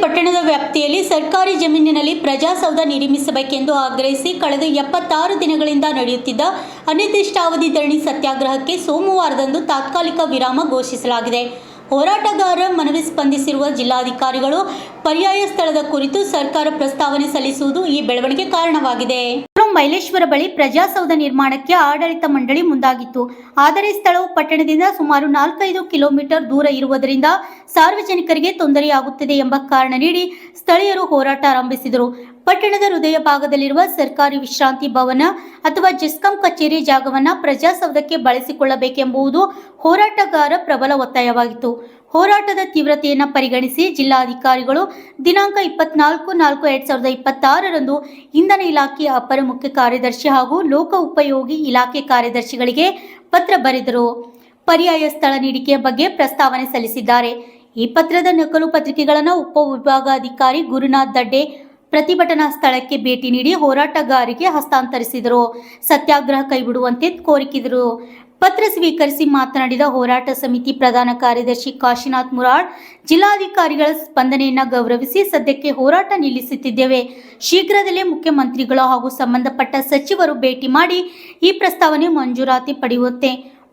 ಪಟ್ಟಣದ ವ್ಯಾಪ್ತಿಯಲ್ಲಿ ಸರ್ಕಾರಿ ಜಮೀನಿನಲ್ಲಿ ಪ್ರಜಾಸೌಧ ನಿರ್ಮಿಸಬೇಕೆಂದು ಆಗ್ರಹಿಸಿ ಕಳೆದ 76 ದಿನಗಳಿಂದ ನಡೆಯುತ್ತಿದ್ದ ಅನಿರ್ದಿಷ್ಟಾವಧಿ ಧರಣಿ ಸತ್ಯಾಗ್ರಹಕ್ಕೆ ಸೋಮವಾರದಂದು ತಾತ್ಕಾಲಿಕ ವಿರಾಮ ಘೋಷಿಸಲಾಗಿದೆ. ಹೋರಾಟಗಾರರ ಮನವಿ ಸ್ಪಂದಿಸಿರುವ ಜಿಲ್ಲಾಧಿಕಾರಿಗಳು ಪರ್ಯಾಯ ಸ್ಥಳದ ಕುರಿತು ಸರ್ಕಾರ ಪ್ರಸ್ತಾವನೆ ಸಲ್ಲಿಸುವುದು ಈ ಬೆಳವಣಿಗೆ ಕಾರಣವಾಗಿದೆ. ಮೈಲೇಶ್ವರ ಬಳಿ ಪ್ರಜಾಸೌಧ ನಿರ್ಮಾಣಕ್ಕೆ ಆಡಳಿತ ಮಂಡಳಿ ಮುಂದಾಗಿತ್ತು. ಆದರೆ ಸ್ಥಳವು ಪಟ್ಟಣದಿಂದ ಸುಮಾರು 4-5 ಕಿಲೋಮೀಟರ್ ದೂರ ಇರುವುದರಿಂದ ಸಾರ್ವಜನಿಕರಿಗೆ ತೊಂದರೆಯಾಗುತ್ತದೆ ಎಂಬ ಕಾರಣ ನೀಡಿ ಸ್ಥಳೀಯರು ಹೋರಾಟ ಆರಂಭಿಸಿದರು. ಪಟ್ಟಣದ ಹೃದಯ ಭಾಗದಲ್ಲಿರುವ ಸರ್ಕಾರಿ ವಿಶ್ರಾಂತಿ ಭವನ ಅಥವಾ ಜೆಸ್ಕಾಂ ಕಚೇರಿ ಜಾಗವನ್ನು ಪ್ರಜಾಸೌಧಕ್ಕೆ ಬಳಸಿಕೊಳ್ಳಬೇಕೆಂಬುದು ಹೋರಾಟಗಾರರ ಪ್ರಬಲ ಒತ್ತಾಯವಾಗಿತ್ತು. ಹೋರಾಟದ ತೀವ್ರತೆಯನ್ನು ಪರಿಗಣಿಸಿ ಜಿಲ್ಲಾಧಿಕಾರಿಗಳು ದಿನಾಂಕ 24/4/2026ರಂದು ಇಂಧನ ಇಲಾಖೆಯ ಅಪರ ಮುಖ್ಯ ಕಾರ್ಯದರ್ಶಿ ಹಾಗೂ ಲೋಕ ಉಪಯೋಗಿ ಇಲಾಖೆ ಕಾರ್ಯದರ್ಶಿಗಳಿಗೆ ಪತ್ರ ಬರೆದರು. ಪರ್ಯಾಯ ಸ್ಥಳ ನೀಡಿಕೆಯ ಬಗ್ಗೆ ಪ್ರಸ್ತಾವನೆ ಸಲ್ಲಿಸಿದ್ದಾರೆ. ಈ ಪತ್ರದ ನಕಲು ಪತ್ರಿಕೆಗಳನ್ನು ಉಪವಿಭಾಗಾಧಿಕಾರಿ ಗುರುನಾಥ್ ದಡ್ಡೆ ಪ್ರತಿಭಟನಾ ಸ್ಥಳಕ್ಕೆ ಭೇಟಿ ನೀಡಿ ಹೋರಾಟಗಾರರಿಗೆ ಹಸ್ತಾಂತರಿಸಿದರು. ಸತ್ಯಾಗ್ರಹ ಕೈಬಿಡುವಂತೆ ಕೋರಿಕಿದರು. ಪತ್ರ ಸ್ವೀಕರಿಸಿ ಮಾತನಾಡಿದ ಹೋರಾಟ ಸಮಿತಿ ಪ್ರಧಾನ ಕಾರ್ಯದರ್ಶಿ ಕಾಶಿನಾಥ್ ಮುರಾಳ್, ಜಿಲ್ಲಾಧಿಕಾರಿಗಳ ಸ್ಪಂದನೆಯನ್ನು ಗೌರವಿಸಿ ಸದ್ಯಕ್ಕೆ ಹೋರಾಟ ನಿಲ್ಲಿಸುತ್ತಿದ್ದೇವೆ. ಶೀಘ್ರದಲ್ಲೇ ಮುಖ್ಯಮಂತ್ರಿಗಳು ಹಾಗೂ ಸಂಬಂಧಪಟ್ಟ ಸಚಿವರು ಭೇಟಿ ಮಾಡಿ ಈ ಪ್ರಸ್ತಾವನೆ ಮಂಜೂರಾತಿ ಪಡೆಯುತ್ತೆ.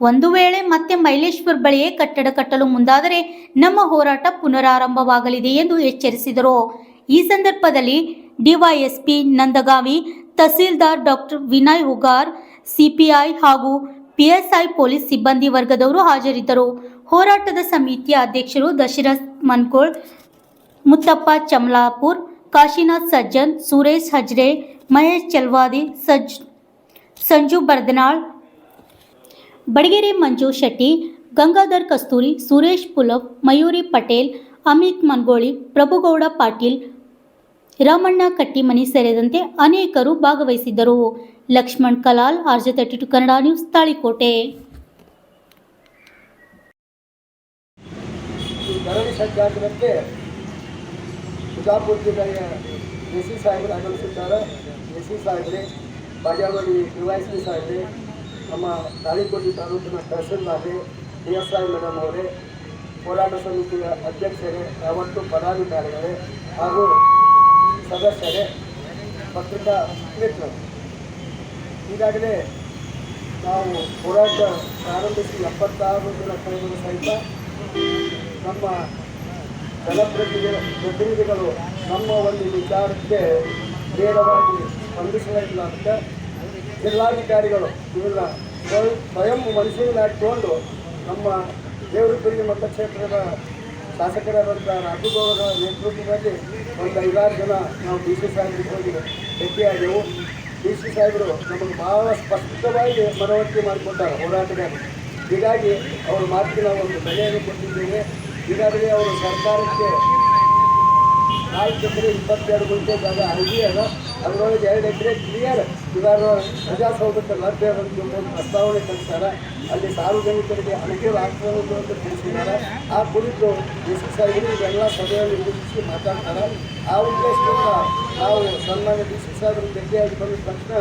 ಒಂದು ವೇಳೆ ಮತ್ತೆ ಮೈಲೇಶ್ವರ ಬಳಿಯೇ ಕಟ್ಟಡ ಕಟ್ಟಲು ಮುಂದಾದರೆ ನಮ್ಮ ಹೋರಾಟ ಪುನರಾರಂಭವಾಗಲಿದೆ ಎಂದು ಎಚ್ಚರಿಸಿದರು. ಈ ಸಂದರ್ಭದಲ್ಲಿ DYSP Nandagavi, tahsildar doctor Vinay Hugar, CPI ಹಾಗೂ ಪಿಎಸ್ಐ ಪೊಲೀಸ್ ಸಿಬ್ಬಂದಿ ವರ್ಗದವರು ಹಾಜರಿದ್ದರು. ಹೋರಾಟದ ಸಮಿತಿಯ ಅಧ್ಯಕ್ಷರು ದಶರಥ್ ಮನ್ಕೋಳ್, ಮುತ್ತಪ್ಪ ಚಮಲಾಪುರ್, ಕಾಶಿನಾಥ್ ಸಜ್ಜನ್, ಸುರೇಶ್ ಹಜ್ರೆ, ಮಹೇಶ್ ಚಲ್ವಾದಿ, ಸಂಜು ಬರ್ದನಾಳ್, ಬಡಗೇರಿ ಮಂಜು ಶೆಟ್ಟಿ, ಗಂಗಾಧರ್ ಕಸ್ತೂರಿ, ಸುರೇಶ್ ಪುಲವ್, ಮಯೂರಿ ಪಟೇಲ್, ಅಮಿತ್ ಮನ್ಗೋಳಿ, ಪ್ರಭುಗೌಡ ಪಾಟೀಲ್, ರಾಮಣ್ಣ ಕಟ್ಟಿಮನಿ ಸೇರಿದಂತೆ ಅನೇಕರು ಭಾಗವಹಿಸಿದ್ದರು. Lakshman Kalal, RJ32 Kannada news, Talikote. ಧರಣಿ ಸತ್ಯಾಗ್ರಹಕ್ಕೆ ಬಿಜಾಪುರ ಜಿಲ್ಲೆಯ ಎಸಿ ಸಾಹೇಬರು ಆಗಮಿಸಿದ್ದಾರೆ. ಎಸಿ ಸಾಹೇಬ್ರೆ, ಬಾಗೇವಾಡಿ ಡಿವೈಎಸ್ಪಿ ಸಾಹೇಬ್ರೆ, ನಮ್ಮ ತಾಳಿಕೋಟೆ ತಾಲೂಕಿನ ತಹಸೀಲ್ದಾರ್ರೆ, PSI ಮೇಡಮ್ ಅವರೇ, ಹೋರಾಟ ಸಮಿತಿಯ ಅಧ್ಯಕ್ಷರೇ, ಯಾವತ್ತು ಪದಾಧಿಕಾರಿಗಳೇ ಹಾಗೂ ಸದಸ್ಯರೇ, ಪತ್ರಿಕಾ ಮಿತ್ರರು, ಈಗಾಗಲೇ ನಾವು ಹೋರಾಟ ಪ್ರಾರಂಭಿಸಿ 76 ದಿನ ಕಳೆದರೂ ಸಹಿತ ನಮ್ಮ ಜನಪ್ರತಿನಿಧಿಗಳು ನಮ್ಮ ಒಂದು ವಿಚಾರಕ್ಕೆ ನೇರವಾಗಿ ಸ್ಪಂದಿಸಲಿಲ್ಲ ಅಂತ ಜಿಲ್ಲಾಧಿಕಾರಿಗಳು ಇವೆಲ್ಲ ಸ್ವಯಂ ಮನಸ್ಸಿನಲ್ಲಿ ಹಾಕಿಕೊಂಡು ನಮ್ಮ ದೇವರಪುರಿ ಮತಕ್ಷೇತ್ರದ ಶಾಸಕರಾದಂಥ ರಾಜುಗೌಡರ ನೇತೃತ್ವದಲ್ಲಿ ಒಂದು 5-6 ಜನ ನಾವು DC ಸಾಹೇಬರಿಗೆ ಹೋಗಿ ಭೇಟಿಯಾದೆವು. DC ಸಾಹೇಬರು ನಮಗೆ ಭಾಳ ಸ್ಪಷ್ಟವಾಗಿ ಮನವರಿಕೆ ಮಾಡಿಕೊಟ್ಟಾರೆ ಹೋರಾಟಗಾರರು. ಹೀಗಾಗಿ ಅವ್ರ ಮಾತಿನ ಒಂದು ಬೆಲೆಯನ್ನು ಕೊಟ್ಟಿದ್ದೇವೆ. ಈಗಾಗಲೇ ಅವರು ಸರ್ಕಾರಕ್ಕೆ 4 ಎಕರೆ 22 ಗುಂಟೆ ಜಾಗ ಅರ್ಜಿ ಅದ, ಅದರೊಳಗೆ 2 ಎಕರೆ ಕ್ಲಿಯರ್ ಇವಾಗ ಪ್ರಜಾಸೌಧಕ್ಕೆ ಲಭ್ಯ ಅಂತ ಪ್ರಸ್ತಾವನೆ ಕಳಿಸ್ತಾರೆ. ಅಲ್ಲಿ ಸಾರ್ವಜನಿಕರಿಗೆ ಅನುಕೂಲ ಆಗ್ತದೆ ಅಂತ ತಿಳಿಸಿದ್ದಾರೆ. ಆ ಕುರಿತು DC ಸಾಹೇಬರು ಇವೆಲ್ಲ ಸಭೆಯಲ್ಲಿ ನಿರೀಕ್ಷಿಸಿ ಮಾತಾಡ್ತಾರೆ. ಆ ಉದ್ದೇಶದಿಂದ ನಾವು ಸನ್ಮಾನ್ಯ DC ಸಾಹೇಬರು ಭೇಟಿಯಾಗಿ ಬಂದ ತಕ್ಷಣ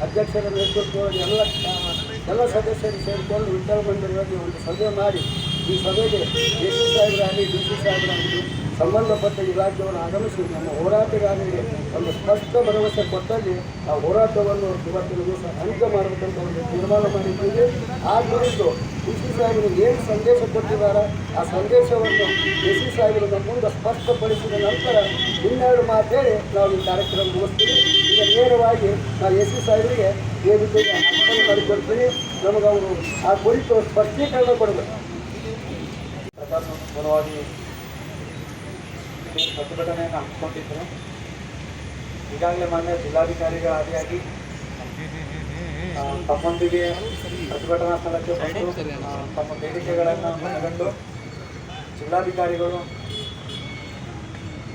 ಅಧ್ಯಕ್ಷರ ನೇತೃತ್ವದಲ್ಲಿ ಎಲ್ಲ ಸದಸ್ಯರು ಸೇರಿಕೊಂಡು ವಿಠ್ಠಲ ಮಂದಿರದಲ್ಲಿ ಒಂದು ಸಭೆ ಮಾಡಿ ಈ ಸಭೆಗೆ AC ಸಾಹೇಬರಾಗಲಿ DC ಸಾಹೇಬರಾಗಲಿ ಸಂಬಂಧಪಟ್ಟ ಇಲಾಖೆಯನ್ನು ಆಗಮಿಸಿ ನಮ್ಮ ಹೋರಾಟಗಾರರಿಗೆ ಒಂದು ಸ್ಪಷ್ಟ ಭರವಸೆ ಕೊಟ್ಟಲ್ಲಿ ಆ ಹೋರಾಟವನ್ನು ಇವತ್ತಿನ ದಿವಸ ಅಂತ್ಯ ಮಾಡಬೇಕಂತ ಒಂದು ತೀರ್ಮಾನ ಮಾಡಿದ್ದೀವಿ. ಆ ಕುರಿತು DC ಸಾಹೇಬರು ಏನು ಸಂದೇಶ ಕೊಟ್ಟಿದ್ದಾರೆ ಆ ಸಂದೇಶವನ್ನು DC ಸಾಹೇಬರು ನಮ್ಮ ಮುಂದೆ ಸ್ಪಷ್ಟಪಡಿಸಿದ ನಂತರ ಇನ್ನೆರಡು ಮಾತು ಹೇಳಿ ನಾವು ಈ ಕಾರ್ಯಕ್ರಮ ಮುಗಿಸ್ತೀವಿ. ಈಗ ನೇರವಾಗಿ ನಾವು AC ಸಾಹೇಬರಿಗೆ ವೇದಿಕೆಗೆ ಹಕ್ಕನ್ನು ಮಾಡಿಕೊಡ್ತೀವಿ. ನಮಗವರು ಆ ಕುರಿತು ಸ್ಪಷ್ಟೀಕರಣ ಕೊಡಬೇಕು. ಪರವಾಗಿ ಪ್ರತಿಭಟನೆಯನ್ನು ಹಮ್ಮಿಕೊಂಡಿದ್ದರು. ಈಗಾಗಲೇ ಮಾನ್ಯ ಜಿಲ್ಲಾಧಿಕಾರಿಗಳ ಆದಿಯಾಗಿ ತಮ್ಮೊಂದಿಗೆ ಪ್ರತಿಭಟನಾ ಸ್ಥಳಕ್ಕೆ ಬಂದು ತಮ್ಮ ಬೇಡಿಕೆಗಳನ್ನು ಮನಗಂಡು ಜಿಲ್ಲಾಧಿಕಾರಿಗಳು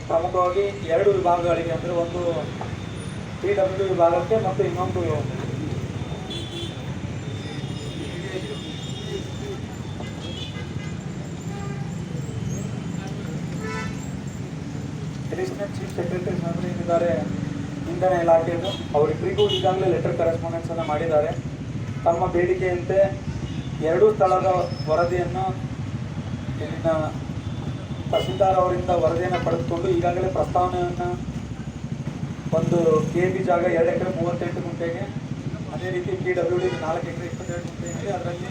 ಪ್ರಮುಖವಾಗಿ 2 ವಿಭಾಗಗಳಿಗೆ, ಅಂದರೆ ಒಂದು PW ವಿಭಾಗಕ್ಕೆ ಮತ್ತು ಇನ್ನೊಂದು ಅಡಿಷನಲ್ ಚೀಫ್ ಸೆಕ್ರೆಟರಿ ಸಾಹೇಬರು ಏನಿದ್ದಾರೆ ಇಂಧನ ಇಲಾಖೆಯದು, ಅವರಿಬ್ಬರಿಗೂ ಈಗಾಗಲೇ ಲೆಟರ್ ಕರೆಸ್ಪಾಂಡೆನ್ಸನ್ನು ಮಾಡಿದ್ದಾರೆ. ತಮ್ಮ ಬೇಡಿಕೆಯಂತೆ 2 ಸ್ಥಳದ ವರದಿಯನ್ನು ಇಲ್ಲಿನ ತಹಸೀಲ್ದಾರ್ ಅವರಿಂದ ವರದಿಯನ್ನು ಪಡೆದುಕೊಂಡು ಈಗಾಗಲೇ ಪ್ರಸ್ತಾವನೆಯನ್ನು ಒಂದು KB ಜಾಗ 2 ಎಕರೆ 38 ಗುಂಟೆಗೆ, ಅದೇ ರೀತಿ PWD 4 ಎಕರೆ 22 ಗುಂಟೆ ಇದೆ. ಅದರಲ್ಲಿ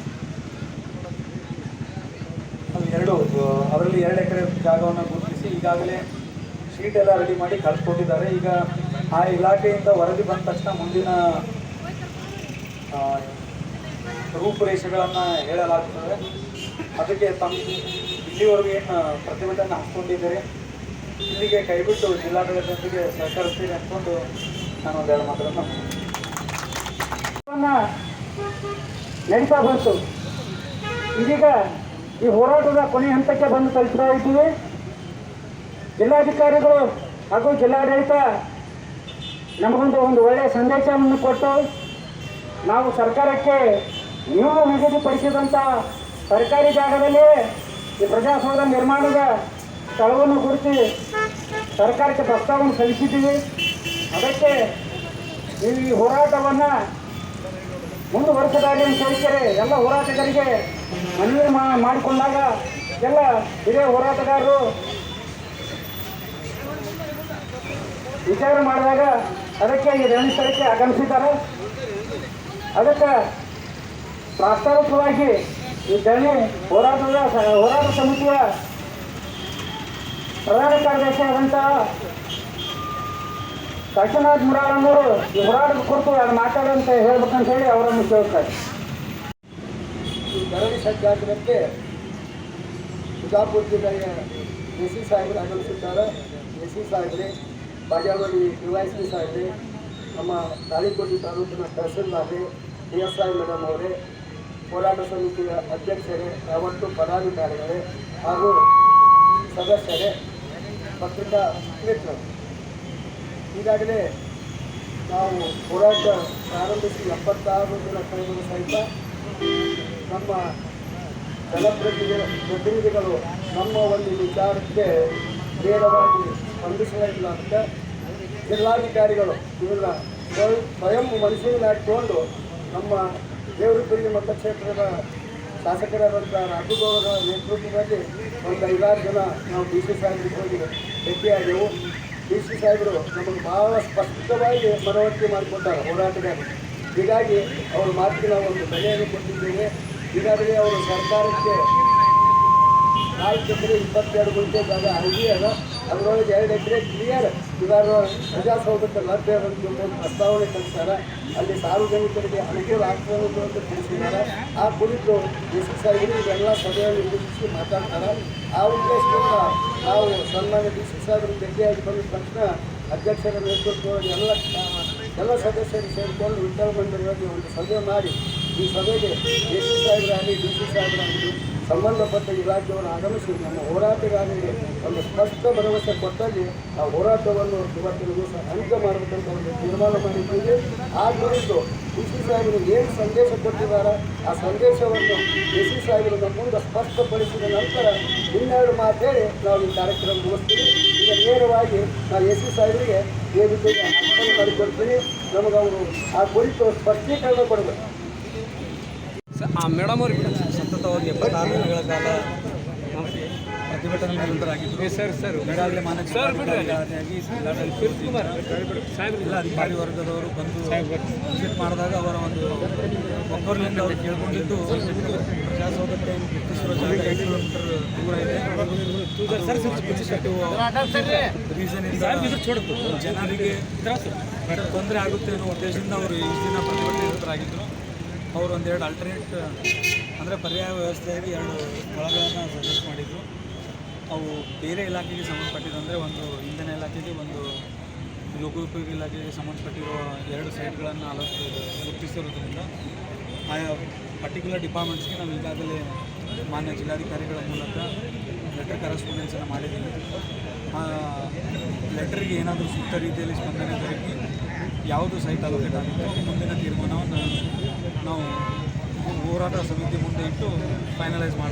2 ಎಕರೆ ಜಾಗವನ್ನು ಗುರುತಿಸಿ ಈಗಾಗಲೇ ಶೀಟ್ ಎಲ್ಲ ರೆಡಿ ಮಾಡಿ ಕಳಿಸ್ಕೊಟ್ಟಿದ್ದಾರೆ. ಈಗ ಆ ಇಲಾಖೆಯಿಂದ ವರದಿ ಬಂದ ತಕ್ಷಣ ಮುಂದಿನ ರೂಪುರೇಷೆಗಳನ್ನು ಹೇಳಲಾಗುತ್ತದೆ. ಅದಕ್ಕೆ ಇಲ್ಲಿವರೆಗೂ ಏನು ಪ್ರತಿಭಟನೆ ಹಾಕ್ಕೊಂಡಿದ್ದಾರೆ, ಇಲ್ಲಿಗೆ ಕೈಬಿಟ್ಟು ಜಿಲ್ಲಾಡಳಿತದೊಂದಿಗೆ ಸಹಕರಿಸ್ತೀರಿ ಅಂದ್ಕೊಂಡು ನಾನು ಒಂದೆರಡು ಮಾತುಗಳನ್ನು ನಡೀತಾ ಬಂತು. ಇದೀಗ ಈ ಹೋರಾಟದ ಕೊನೆ ಹಂತಕ್ಕೆ ಬಂದು ತಲುಪ್ತಾ ಇದ್ದೀವಿ. ಜಿಲ್ಲಾಧಿಕಾರಿಗಳು ಹಾಗೂ ಜಿಲ್ಲಾಡಳಿತ ನಮಗೊಂದು ಒಳ್ಳೆಯ ಸಂದೇಶವನ್ನು ಕೊಟ್ಟು, ನಾವು ಸರ್ಕಾರಕ್ಕೆ ನೀವು ನಿಗದಿಪಡಿಸಿದಂಥ ಸರ್ಕಾರಿ ಜಾಗದಲ್ಲಿ ಈ ಪ್ರಜಾಸೌಧ ನಿರ್ಮಾಣದ ಸ್ಥಳವನ್ನು ಗುರುತಿ ಸರ್ಕಾರಕ್ಕೆ ಪ್ರಸ್ತಾವನೆ ಸಲ್ಲಿಸಿದ್ದೀವಿ. ಅದಕ್ಕೆ ನೀವು ಈ ಹೋರಾಟವನ್ನು ಮುಂದುವರಿಸದಾಗಿ ಅಂತ ಹೇಳ್ತಾರೆ. ಎಲ್ಲ ಹೋರಾಟಗಾರರಿಗೆ ಮನವಿ ಮಾಡಿಕೊಂಡಾಗ ಎಲ್ಲ ಹಿರಿಯ ಹೋರಾಟಗಾರರು ವಿಚಾರ ಮಾಡಿದಾಗ ಅದಕ್ಕೆ ಈ ರಣಸ್ಥಳಕ್ಕೆ ಆಗಮಿಸಿದ್ದಾರೆ. ಅದಕ್ಕೆ ಪ್ರಾಸ್ತಾವಿಕವಾಗಿ ಈ ಧರಣಿ ಹೋರಾಟ ಸಮಿತಿಯ ಪ್ರಧಾನ ಕಾರ್ಯದರ್ಶಿ ಆದಂತಹ ಕಾಶಿನಾಥ್ ಮುರಾಳನ್ನವರು ಈ ಹೋರಾಟದ ಕುರಿತು ಅದು ಮಾತಾಡುವಂತ ಹೇಳ್ಬೇಕಂತ ಹೇಳಿ ಅವರನ್ನು ಕೇಳ್ತಾರೆ. ಈ ಧರಣಿ ಸಜ್ಜಾಗದಂತೆ ಬಿಜಾಪುರ ಜಿಲ್ಲೆಯ AC ಸಾಹೇಬರು ಆಗಮಿಸಿದ್ದಾರೆ. AC ಸಾಹೇಬ್ರೆ, ಬಾಗೇವಾಡಿ DYSP ಸಾಹೇಬ್ರೆ, ನಮ್ಮ ತಾಳಿಕೋಟೆ ತಾಲೂಕಿನ ತಹಸೀಲ್ದಾರ್ರೆ, PSI ಮೇಡಮ್ ಅವರೇ, ಹೋರಾಟ ಸಮಿತಿಯ ಅಧ್ಯಕ್ಷರೇ, ಯಾವತ್ತು ಪದಾಧಿಕಾರಿಗಳೇ ಹಾಗೂ ಸದಸ್ಯರೇ, ಪತ್ರಿಕಾ ಮಿತ್ರರು, ಈಗಾಗಲೇ ನಾವು ಹೋರಾಟ ಪ್ರಾರಂಭಿಸಿ 76 ದಿನ ಕಳೆದರೂ ಸಹಿತ ನಮ್ಮ ಜನಪ್ರತಿನಿಧಿಗಳು ನಮ್ಮ ಒಂದು ವಿಚಾರಕ್ಕೆ ನೇರವಾಗಿ ಸ್ಪಂದಿಸಲಿಲ್ಲ ಅಂತ ಜಿಲ್ಲಾಧಿಕಾರಿಗಳು ಇವನ್ನ ಸ್ವಯಂ ಮನಸ್ಸಿನಲ್ಲಿ ಹಾಕಿಕೊಂಡು ನಮ್ಮ ದೇವರಪುರಿ ಮತಕ್ಷೇತ್ರದ ಶಾಸಕರಾದಂಥ ರಾಘುಗೌಡರ ನೇತೃತ್ವದಲ್ಲಿ ಒಂದು 5-6 ಜನ ನಾವು DC ಸಾಹೇಬರಿಗೆ ಹೋಗಿ ಭೇಟಿಯಾದೆವು. DC ಸಾಹೇಬರು ನಮಗೆ ಭಾಳ ಸ್ಪಷ್ಟವಾಗಿ ಮನವರಿಕೆ ಮಾಡಿಕೊಟ್ಟಾರೆ ಹೋರಾಟಗಾರರು. ಹೀಗಾಗಿ ಅವ್ರ ಮಾತಿಗೆ ನಾವು ಒಂದು ಬೆಲೆಯನ್ನು ಕೊಟ್ಟಿದ್ದೇವೆ. ಈಗಾಗಲೇ ಅವರು ಸರ್ಕಾರಕ್ಕೆ 4 ಎಕರೆ 22 ಗುಂಟೆ ಜಾಗ ಅರ್ಜಿ ಅದ, ಅದರೊಳಗೆ 2 ಎಕರೆ ಕ್ಲಿಯರ್ ಇದಾರು ಪ್ರಜಾಸೌಧಕ್ಕೆ ಲಭ್ಯ ಒಂದು ಪ್ರಸ್ತಾವನೆ ಕಳಿಸ್ತಾರೆ. ಅಲ್ಲಿ ಸಾರ್ವಜನಿಕರಿಗೆ ಅನುಕೂಲ ಆಗ್ತದೆ ಅಂತ ತಿಳಿಸಿದ್ದಾರೆ. ಆ ಕುರಿತು DC ಸಾಹೇಬರು ಇವೆಲ್ಲ ಸಭೆಯಲ್ಲಿ ಉದ್ದೇಶಿಸಿ ಮಾತಾಡ್ತಾರೆ. ಆ ಉದ್ದೇಶದಿಂದ ನಾವು ಸನ್ಮಾನ್ಯ DC ಸಾಹೇಬರು ಭೇಟಿಯಾಗಿ ಬಂದ ತಕ್ಷಣ ಅಧ್ಯಕ್ಷರ ನೇತೃತ್ವದಲ್ಲಿ ಎಲ್ಲ ಸದಸ್ಯರು ಸೇರಿಕೊಂಡು ವಿಠಲ ಮಂದಿರದಲ್ಲಿ ಒಂದು ಸಭೆ ಮಾಡಿ ಈ ಸಭೆಗೆ AC ಸಾಹೇಬರಾಗಲಿ DC ಸಾಹೇಬರಾಗಲಿ ಸಂಬಂಧಪಟ್ಟ ಇಲಾಖೆಯನ್ನು ಆಗಮಿಸಿ ನಮ್ಮ ಹೋರಾಟಗಾರರಿಗೆ ಒಂದು ಸ್ಪಷ್ಟ ಭರವಸೆ ಕೊಟ್ಟಲ್ಲಿ ಆ ಹೋರಾಟವನ್ನು ಇವತ್ತಿನ ದಿವಸ ಅಂತ್ಯ ಮಾಡಬೇಕಂತ ಒಂದು ತೀರ್ಮಾನ ಮಾಡಿದ್ದೀವಿ. ಆ ಕುರಿತು DC ಸಾಹೇಬರು ಏನು ಸಂದೇಶ ಕೊಟ್ಟಿದ್ದಾರೆ ಆ ಸಂದೇಶವನ್ನು DC ಸಾಹೇಬರು ನಮ್ಮ ಮುಂದೆ ಸ್ಪಷ್ಟಪಡಿಸಿದ ನಂತರ ಇನ್ನೆರಡು ಮಾತು ಹೇಳಿ ನಾವು ಈ ಕಾರ್ಯಕ್ರಮ ಮುಗಿಸ್ತೀವಿ. ಈಗ ನೇರವಾಗಿ ನಾನು AC ಸಾಹೇಬರಿಗೆ ಈ ವಿಷಯಕ್ಕೆ ಅರ್ಪಣೆ ಮಾಡಿಕೊಡ್ತೀನಿ. ನಮಗೆ ಅವರು ಆ ಕುರಿತು ಸ್ಪಷ್ಟೀಕರಣ ಕೊಡಬೇಕು. ಮೇಡಮ್ ಅವ್ರಿಗೆ ಸತತವಾಗಿ 76 ದಿನಗಳ ಕಾಲ ಪ್ರತಿಭಟನೆ ನಿರತರಾಗಿದ್ದರು. ಸರ್ ಈಗಾಗಲೇ ಮಾನ್ಯ ಜಿಲ್ಲಾಧಿಕಾರಿಯಾಗಿ ಎಲ್ಲ ಅಧಿಕಾರಿ ವರ್ಗದವರು ಬಂದು ವಿಸಿಟ್ ಮಾಡಿದಾಗ ಅವರ ಒಂದು ಒಕ್ಕೂರಿನಿಂದ ಅವರು ಕೇಳ್ಕೊಂಡಿದ್ದು ಪ್ರಜಾಸೌಧಕ್ಕೆ ಮುಟ್ಟಿಸಿರುವ ಜಾಗ 5 ಕಿಲೋಮೀಟರ್ ದೂರ ಇದೆ. ರೀಸನಿಂದ ಜನರಿಗೆ ತೊಂದರೆ ಆಗುತ್ತೆ ಅನ್ನೋ ಉದ್ದೇಶದಿಂದ ಅವರು ಇಷ್ಟು ದಿನ ಪ್ರತಿಭಟನೆ ನಿರತರಾಗಿದ್ದರು. ಅವರು ಒಂದೆರಡು ಆಲ್ಟರ್ನೇಟ್ ಅಂದರೆ ಪರ್ಯಾಯ ವ್ಯವಸ್ಥೆಯಾಗಿ 2 ಸ್ಥಳಗಳನ್ನು ಸಜೆಸ್ಟ್ ಮಾಡಿದರು. ಅವು ಬೇರೆ ಇಲಾಖೆಗೆ ಸಂಬಂಧಪಟ್ಟಿದ್ದಂದರೆ ಒಂದು ಇಂಧನ ಇಲಾಖೆಗೆ, ಒಂದು ಲೋಕೋಪಯೋಗಿ ಇಲಾಖೆಗೆ ಸಂಬಂಧಪಟ್ಟಿರುವ 2 ಸೈಟ್ಗಳನ್ನು ಗುರುತಿಸಿರೋದ್ರಿಂದ ಆಯಾ ಪರ್ಟಿಕ್ಯುಲರ್ ಡಿಪಾರ್ಟ್ಮೆಂಟ್ಸ್ಗೆ ನಾವು ಈಗಾಗಲೇ ಮಾನ್ಯ ಜಿಲ್ಲಾಧಿಕಾರಿಗಳ ಮೂಲಕ ಲೆಟರ್ ಕರೆಸ್ಪಾಂಡೆನ್ಸನ್ನು ಮಾಡಿದ್ದೀವಿ. ಆ ಲೆಟರ್ಗೆ ಏನಾದರೂ ಸೂಕ್ತ ರೀತಿಯಲ್ಲಿ ಸ್ಪಂದನೆ ದೊರಕಿ ಯಾವುದು ಸೈಟ್ ಅಲೋಕೇಟ್ ಆಗುತ್ತೆ ಮುಂದಿನ ತೀರ್ಮಾನವನ್ನು ನಾವು ಹೋರಾಟ ಸಮಿತಿ ಮುಂದೆ ಇಟ್ಟು ಫೈನಲೈಸ್ ಮಾಡ್ತೀವಿ.